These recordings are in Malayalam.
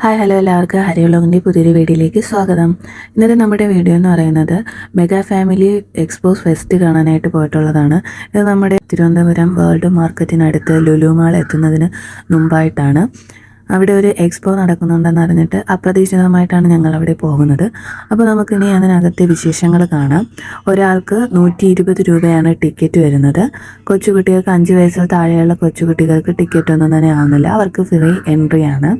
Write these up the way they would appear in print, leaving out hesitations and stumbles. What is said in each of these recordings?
ഹായ് ഹലോ എല്ലാവർക്കും ഹരിവളോങ്ങിൻ്റെ പുതിയൊരു വീഡിയോയിലേക്ക് സ്വാഗതം. ഇന്നത്തെ നമ്മുടെ വീഡിയോ എന്ന് പറയുന്നത് മെഗാ ഫാമിലി എക്സ്പോസ് ഫെസ്റ്റ് കാണാനായിട്ട് പോയിട്ടുള്ളതാണ്. ഇത് നമ്മുടെ തിരുവനന്തപുരം വേൾഡ് മാർക്കറ്റിനടുത്ത് ലുലു മാൾ എത്തുന്നതിന് മുമ്പായിട്ടാണ്. അവിടെ ഒരു എക്സ്പോ നടക്കുന്നുണ്ടെന്ന് അറിഞ്ഞിട്ട് അപ്രതീക്ഷിതമായിട്ടാണ് ഞങ്ങൾ അവിടെ പോകുന്നത്. അപ്പോൾ നമുക്കിനി അതിനകത്തെ വിശേഷങ്ങൾ കാണാം. ഒരാൾക്ക് 120 രൂപയാണ് ടിക്കറ്റ് വരുന്നത്. കൊച്ചുകുട്ടികൾക്ക് 5 വയസ്സിൽ താഴെയുള്ള കൊച്ചുകുട്ടികൾക്ക് ടിക്കറ്റ് ഒന്നും തന്നെ ആവുന്നില്ല, അവർക്ക് ഫ്രീ എൻട്രി ആണ്.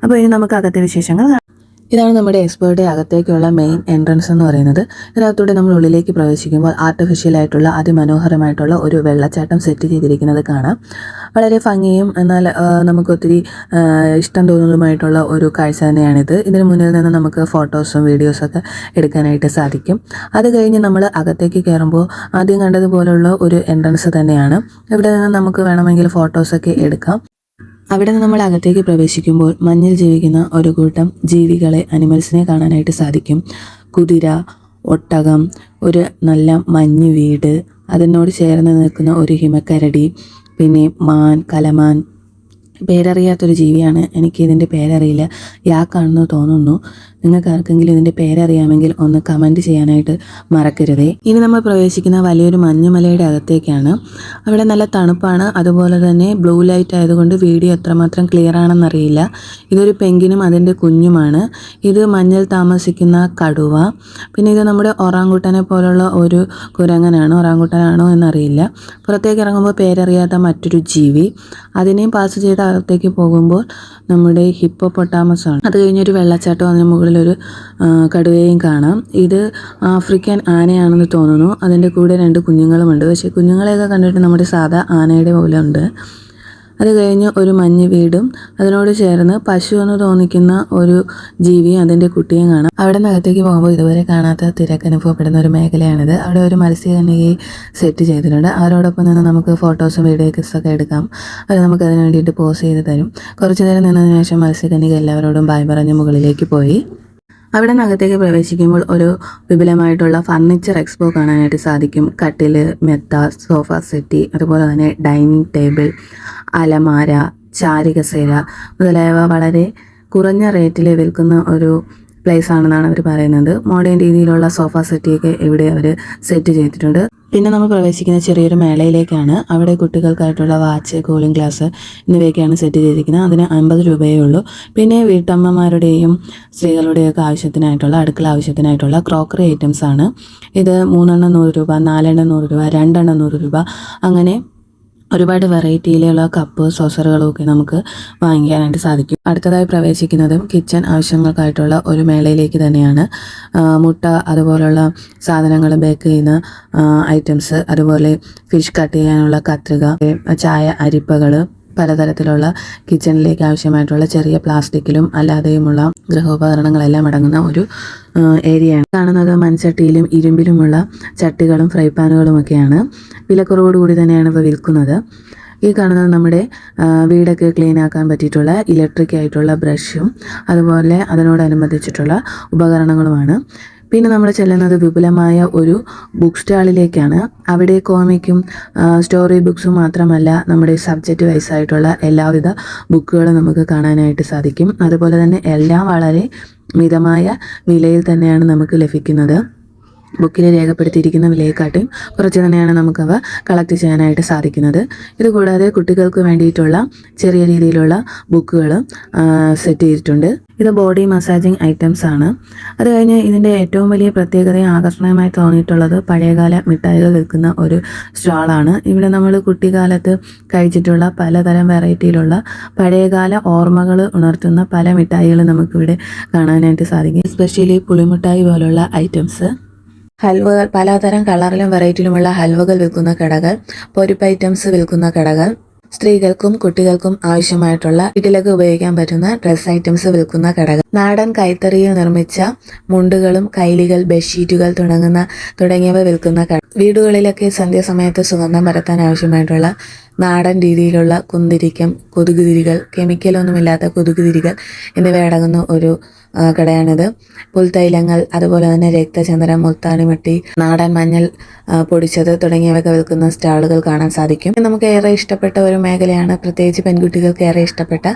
അപ്പോൾ ഇനി നമുക്ക് അകത്തെ വിശേഷങ്ങൾ കാണാം. ഇതാണ് നമ്മുടെ എക്സ്പോയുടെ അകത്തേക്കുള്ള മെയിൻ എൻട്രൻസ് എന്ന് പറയുന്നത്. ഇതിനകത്തൂടെ നമ്മൾ ഉള്ളിലേക്ക് പ്രവേശിക്കുമ്പോൾ ആർട്ടിഫിഷ്യലായിട്ടുള്ള അതിമനോഹരമായിട്ടുള്ള ഒരു വെള്ളച്ചാട്ടം സെറ്റ് ചെയ്തിരിക്കുന്നത് കാണാം. വളരെ ഭംഗിയും എന്നാൽ നമുക്കൊത്തിരി ഇഷ്ടം തോന്നുന്നതുമായിട്ടുള്ള ഒരു കാഴ്ച തന്നെയാണിത്. ഇതിന് മുന്നിൽ നിന്ന് നമുക്ക് ഫോട്ടോസും വീഡിയോസൊക്കെ എടുക്കാനായിട്ട് സാധിക്കും. അത് കഴിഞ്ഞ് നമ്മൾ അകത്തേക്ക് കയറുമ്പോൾ ആദ്യം കണ്ടതുപോലുള്ള ഒരു എൻട്രൻസ് തന്നെയാണ്. ഇവിടെ നിന്ന് നമുക്ക് വേണമെങ്കിൽ ഫോട്ടോസൊക്കെ എടുക്കാം. അവിടെ നിന്ന് നമ്മൾ അകത്തേക്ക് പ്രവേശിക്കുമ്പോൾ മഞ്ഞിൽ ജീവിക്കുന്ന ഒരു കൂട്ടം ജീവികളെ, അനിമൽസിനെ കാണാനായിട്ട് സാധിക്കും. കുതിര, ഒട്ടകം, ഒരു നല്ല മഞ്ഞ് വീട്, അതിനോട് ചേർന്ന് നിൽക്കുന്ന ഒരു ഹിമക്കരടി, പിന്നെ മാൻ, കലമാൻ. പേരറിയാത്തൊരു ജീവിയാണ്, എനിക്ക് ഇതിൻ്റെ പേരറിയില്ല, യാക്കാണെന്ന് തോന്നുന്നു. നിങ്ങൾക്ക് ആർക്കെങ്കിലും ഇതിൻ്റെ പേരറിയാമെങ്കിൽ ഒന്ന് കമൻറ്റ് ചെയ്യാനായിട്ട് മറക്കരുതേ. ഇനി നമ്മൾ പ്രവേശിക്കുന്ന വലിയൊരു മഞ്ഞുമലയുടെ അകത്തേക്കാണ്. അവിടെ നല്ല തണുപ്പാണ്, അതുപോലെ തന്നെ ബ്ലൂ ലൈറ്റ് ആയതുകൊണ്ട് വീഡിയോ എത്രമാത്രം ക്ലിയർ ആണെന്നറിയില്ല. ഇതൊരു പെൻഗ്വിനും അതിൻ്റെ കുഞ്ഞുമാണ്. ഇത് മഞ്ഞിൽ താമസിക്കുന്ന കടുവ. പിന്നെ ഇത് നമ്മുടെ ഒറാങ്കുട്ടനെ പോലുള്ള ഒരു കുരങ്ങനാണ്, ഒറാങ്കുട്ടനാണോ എന്നറിയില്ല. പുറത്തേക്ക് ഇറങ്ങുമ്പോൾ പേരറിയാത്ത മറ്റൊരു ജീവി. അതിനെയും പാസ് ചെയ്ത് അകത്തേക്ക് പോകുമ്പോൾ നമ്മുടെ ഹിപ്പോപ്പൊട്ടാമസ് ആണ്. അത് കഴിഞ്ഞൊരു വെള്ളച്ചാട്ടം, അതിന് മുകളിലൊരു കടുവയും കാണാം. ഇത് ആഫ്രിക്കൻ ആനയാണെന്ന് തോന്നുന്നു. അതിൻ്റെ കൂടെ 2 കുഞ്ഞുങ്ങളുമുണ്ട്. പക്ഷേ കുഞ്ഞുങ്ങളെയൊക്കെ കണ്ടിട്ട് നമ്മുടെ സാധാ ആനയുടെ പോലെ ഉണ്ട്. അത് കഴിഞ്ഞ് ഒരു മഞ്ഞ് വീടും അതിനോട് ചേർന്ന് പശു എന്ന് തോന്നിക്കുന്ന ഒരു ജീവിയും അതിൻ്റെ കുട്ടിയും കാണാം. അവിടെ നിന്നകത്തേക്ക് പോകുമ്പോൾ ഇതുവരെ കാണാത്ത തിരക്ക് അനുഭവപ്പെടുന്ന ഒരു മേഖലയാണിത്. അവിടെ ഒരു മത്സ്യകന്യകയെ സെറ്റ് ചെയ്തിട്ടുണ്ട്. അവരോടൊപ്പം നിന്ന് നമുക്ക് ഫോട്ടോസും വീഡിയോസൊക്കെ എടുക്കാം. അവർ നമുക്ക് അതിന് വേണ്ടിയിട്ട് പോസ് ചെയ്ത് തരും. കുറച്ച് നേരം നിന്നതിന് ശേഷം മത്സ്യകന്യക എല്ലാവരോടും ബൈ പറഞ്ഞ് മുകളിലേക്ക് പോയി. അവിടെ നിന്നകത്തേക്ക് പ്രവേശിക്കുമ്പോൾ ഒരു വിപുലമായിട്ടുള്ള ഫർണിച്ചർ എക്സ്പോ കാണാനായിട്ട് സാധിക്കും. കട്ടിൽ, മെത്ത, സോഫ സെറ്റി, അതുപോലെ തന്നെ ഡൈനിങ് ടേബിൾ, അലമാര, ചാരുകസേര മുതലായവ വളരെ കുറഞ്ഞ റേറ്റിൽ വിൽക്കുന്ന ഒരു പ്ലേസ് ആണെന്നാണ് അവർ പറയുന്നത്. മോഡേൺ രീതിയിലുള്ള സോഫ സെറ്റിയൊക്കെ ഇവിടെ അവർ സെറ്റ് ചെയ്തിട്ടുണ്ട്. പിന്നെ നമ്മൾ പ്രവേശിക്കുന്ന ചെറിയൊരു മേളയിലേക്കാണ്. അവിടെ കുട്ടികൾക്കായിട്ടുള്ള വാച്ച്, കൂളിംഗ് ഗ്ലാസ് എന്നിവയൊക്കെയാണ് സെറ്റ് ചെയ്തിരിക്കുന്നത്. അതിന് 50 രൂപയേ ഉള്ളൂ. പിന്നെ വീട്ടമ്മമാരുടെയും സ്ത്രീകളുടെയൊക്കെ ആവശ്യത്തിനായിട്ടുള്ള, അടുക്കള ആവശ്യത്തിനായിട്ടുള്ള ക്രോക്കറി ഐറ്റംസ് ആണ്. ഇത് 3 എണ്ണം 100 രൂപ, 4 എണ്ണം 100 രൂപ, 2 എണ്ണം 100 രൂപ, അങ്ങനെ ഒരുപാട് വെറൈറ്റിയിലുള്ള കപ്പ്, സോസറുകളും ഒക്കെ നമുക്ക് വാങ്ങിക്കാനായിട്ട് സാധിക്കും. അടുത്തതായി പ്രവേശിക്കുന്നതും കിച്ചൺ ആവശ്യങ്ങൾക്കായിട്ടുള്ള ഒരു മേളയിലേക്ക് തന്നെയാണ്. മുട്ട, അതുപോലുള്ള സാധനങ്ങൾ, ബേക്ക് ചെയ്യുന്ന ഐറ്റംസ്, അതുപോലെ ഫിഷ് കട്ട് ചെയ്യാനുള്ള കത്രിക, ചായ അരിപ്പകൾ, പലതരത്തിലുള്ള കിച്ചണിലേക്ക് ആവശ്യമായിട്ടുള്ള ചെറിയ പ്ലാസ്റ്റിക്കിലും അല്ലാതെയുമുള്ള ഗൃഹോപകരണങ്ങളെല്ലാം അടങ്ങുന്ന ഒരു ഏരിയയാണ്. കാണുന്നത് മൺചട്ടിയിലും ഇരുമ്പിലുമുള്ള ചട്ടികളും ഫ്രൈ പാനുകളും ഒക്കെയാണ്. വിലക്കുറവോടുകൂടി തന്നെയാണ് ഇവ വിൽക്കുന്നത്. ഈ കാണുന്നത് നമ്മുടെ വീടൊക്കെ ക്ലീൻ ആക്കാൻ പറ്റിയിട്ടുള്ള ഇലക്ട്രിക് ആയിട്ടുള്ള ബ്രഷും അതുപോലെ അതിനോടനുബന്ധിച്ചിട്ടുള്ള ഉപകരണങ്ങളുമാണ്. പിന്നെ നമ്മൾ ചെല്ലുന്നത് വിപുലമായ ഒരു ബുക്ക് സ്റ്റാളിലേക്കാണ്. അവിടെ കോമിക്കും സ്റ്റോറി ബുക്സും മാത്രമല്ല, നമ്മുടെ സബ്ജക്റ്റ് വൈസ് ആയിട്ടുള്ള എല്ലാവിധ ബുക്കുകളും നമുക്ക് കാണാനായിട്ട് സാധിക്കും. അതുപോലെ തന്നെ എല്ലാം വളരെ മിതമായ വിലയിൽ തന്നെയാണ് നമുക്ക് ലഭിക്കുന്നത്. ബുക്കിൽ രേഖപ്പെടുത്തിയിരിക്കുന്ന വിലയെക്കാട്ടും കുറച്ച് തന്നെയാണ് നമുക്കവ കളക്ട് ചെയ്യാനായിട്ട് സാധിക്കുന്നത്. ഇതുകൂടാതെ കുട്ടികൾക്ക് വേണ്ടിയിട്ടുള്ള ചെറിയ രീതിയിലുള്ള ബുക്കുകൾ സെറ്റ് ചെയ്തിട്ടുണ്ട്. ഇത് ബോഡി മസാജിങ് ഐറ്റംസ് ആണ്. അത് കഴിഞ്ഞ് ഇതിൻ്റെ ഏറ്റവും വലിയ പ്രത്യേകതയും ആകർഷണീയമായി തോന്നിയിട്ടുള്ളത് പഴയകാല മിഠായികൾ വിൽക്കുന്ന ഒരു സ്റ്റാളാണ്. ഇവിടെ നമ്മൾ കുട്ടിക്കാലത്ത് കഴിച്ചിട്ടുള്ള പലതരം വെറൈറ്റിയിലുള്ള പഴയകാല ഓർമ്മകൾ ഉണർത്തുന്ന പല മിഠായികൾ നമുക്കിവിടെ കാണാനായിട്ട് സാധിക്കും. എസ്പെഷ്യലി പുളിമിഠായി പോലുള്ള ഐറ്റംസ്, ഹൽവകൾ, പലതരം കളറിലും വെറൈറ്റിയിലുമുള്ള ഹൽവകൾ വിൽക്കുന്ന കടകൾ, പൊരിപ്പ് ഐറ്റംസ് വിൽക്കുന്ന കടകൾ, സ്ത്രീകൾക്കും കുട്ടികൾക്കും ആവശ്യമായിട്ടുള്ള വീട്ടിലൊക്കെ ഉപയോഗിക്കാൻ പറ്റുന്ന ഡ്രസ് ഐറ്റംസ് വിൽക്കുന്ന കടകൾ, നാടൻ കൈത്തറിയിൽ നിർമ്മിച്ച മുണ്ടുകളും കൈലികൾ, ബെഡ്ഷീറ്റുകൾ തുടങ്ങിയവ വിൽക്കുന്ന കട, വീടുകളിലൊക്കെ സന്ധ്യാസമയത്ത് സുഗന്ധം പരത്താൻ ആവശ്യമായിട്ടുള്ള നാടൻ രീതിയിലുള്ള കുന്തിരിക്കം, കൊതുകുതിരികൾ, കെമിക്കലൊന്നുമില്ലാത്ത കൊതുകുതിരികൾ എന്നിവ അടങ്ങുന്ന ഒരു കടയാണിത്. പുൽത്തൈലങ്ങൾ, അതുപോലെ തന്നെ രക്തചന്ദനം, മുൾത്താണിമട്ടി, നാടൻ മഞ്ഞൾ പൊടിച്ചത് തുടങ്ങിയവയൊക്കെ വിൽക്കുന്ന സ്റ്റാളുകൾ കാണാൻ സാധിക്കും. നമുക്ക് ഏറെ ഇഷ്ടപ്പെട്ട ഒരു മേഖലയാണ്, പ്രത്യേകിച്ച് പെൺകുട്ടികൾക്ക് ഏറെ ഇഷ്ടപ്പെട്ട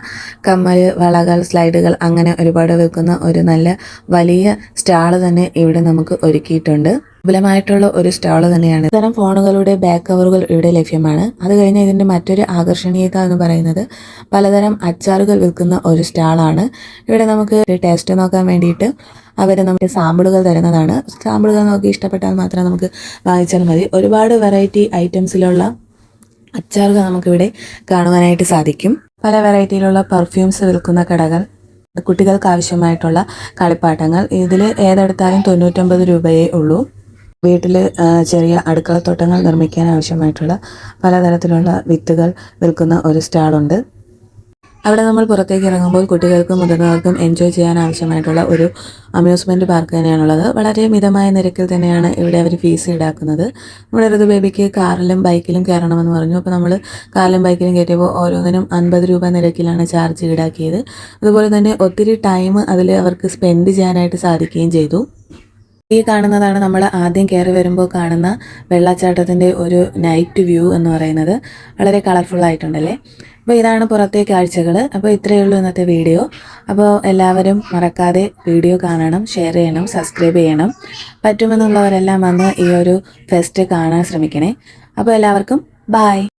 കമ്മൽ, വളകൾ, സ്ലൈഡുകൾ അങ്ങനെ ഒരുപാട് വിൽക്കുന്ന ഒരു നല്ല വലിയ സ്റ്റാൾ തന്നെ ഇവിടെ നമുക്ക് ഒരുക്കിയിട്ടുണ്ട്. വിപുലമായിട്ടുള്ള ഒരു സ്റ്റാൾ തന്നെയാണ്. ഇത്തരം ഫോണുകളുടെ ബാക്ക് കവറുകൾ ഇവിടെ ലഭ്യമാണ്. അത് കഴിഞ്ഞ് ഇതിൻ്റെ മറ്റൊരു ആകർഷണീയത എന്ന് പറയുന്നത് പലതരം അച്ചാറുകൾ വിൽക്കുന്ന ഒരു സ്റ്റാളാണ്. ഇവിടെ നമുക്ക് ടേസ്റ്റ് നോക്കാൻ വേണ്ടിയിട്ട് അവർ നമുക്ക് സാമ്പിളുകൾ തരുന്നതാണ്. സാമ്പിളുകൾ നോക്കി ഇഷ്ടപ്പെട്ടാൽ മാത്രം നമുക്ക് വാങ്ങിച്ചാൽ മതി. ഒരുപാട് വെറൈറ്റി ഐറ്റംസിലുള്ള അച്ചാറുകൾ നമുക്കിവിടെ കാണുവാനായിട്ട് സാധിക്കും. പല വെറൈറ്റിയിലുള്ള പെർഫ്യൂംസ് വിൽക്കുന്ന കടകൾ, കുട്ടികൾക്ക് ആവശ്യമായിട്ടുള്ള കളിപ്പാട്ടങ്ങൾ, ഇതിൽ ഏതെടുത്താലും 99 രൂപയേ ഉള്ളൂ. വീട്ടിൽ ചെറിയ അടുക്കളത്തോട്ടങ്ങൾ നിർമ്മിക്കാൻ ആവശ്യമായിട്ടുള്ള പലതരത്തിലുള്ള വിത്തുകൾ വിൽക്കുന്ന ഒരു സ്റ്റാളുണ്ട്. അവിടെ നമ്മൾ പുറത്തേക്ക് ഇറങ്ങുമ്പോൾ കുട്ടികൾക്കും മുതിർന്നവർക്കും എൻജോയ് ചെയ്യാൻ ആവശ്യമായിട്ടുള്ള ഒരു അമ്യൂസ്മെൻറ്റ് പാർക്ക് തന്നെയാണുള്ളത്. വളരെ മിതമായ നിരക്കിൽ തന്നെയാണ് ഇവിടെ അവർ ഫീസ് ഈടാക്കുന്നത്. നമ്മുടെ ഋതു ബേബിക്ക് കാറിലും ബൈക്കിലും കയറണമെന്ന് പറഞ്ഞു. അപ്പോൾ നമ്മൾ കാറിലും ബൈക്കിലും കയറ്റിയപ്പോൾ ഓരോന്നിനും 50 രൂപ നിരക്കിലാണ് ചാർജ് ഈടാക്കിയത്. അതുപോലെ തന്നെ ഒത്തിരി ടൈം അതിൽ അവർക്ക് സ്പെൻഡ് ചെയ്യാനായിട്ട് സാധിക്കുകയും ചെയ്തു. ഈ കാണുന്നതാണ് നമ്മൾ ആദ്യം കയറി വരുമ്പോൾ കാണുന്ന വെള്ളച്ചാട്ടത്തിൻ്റെ ഒരു നൈറ്റ് വ്യൂ എന്ന് പറയുന്നത്. വളരെ കളർഫുൾ ആയിട്ടുണ്ടല്ലേ. അപ്പോൾ ഇതാണ് പുറത്തെ കാഴ്ചകൾ. അപ്പോൾ ഇത്രയേ ഉള്ളൂ ഇന്നത്തെ വീഡിയോ. അപ്പോൾ എല്ലാവരും മറക്കാതെ വീഡിയോ കാണണം, ഷെയർ ചെയ്യണം, സബ്സ്ക്രൈബ് ചെയ്യണം. പറ്റുമെന്നുള്ളവരെല്ലാം വന്ന് ഈ ഒരു ഫെസ്റ്റ് കാണാൻ ശ്രമിക്കണേ. അപ്പോൾ എല്ലാവർക്കും ബായ്.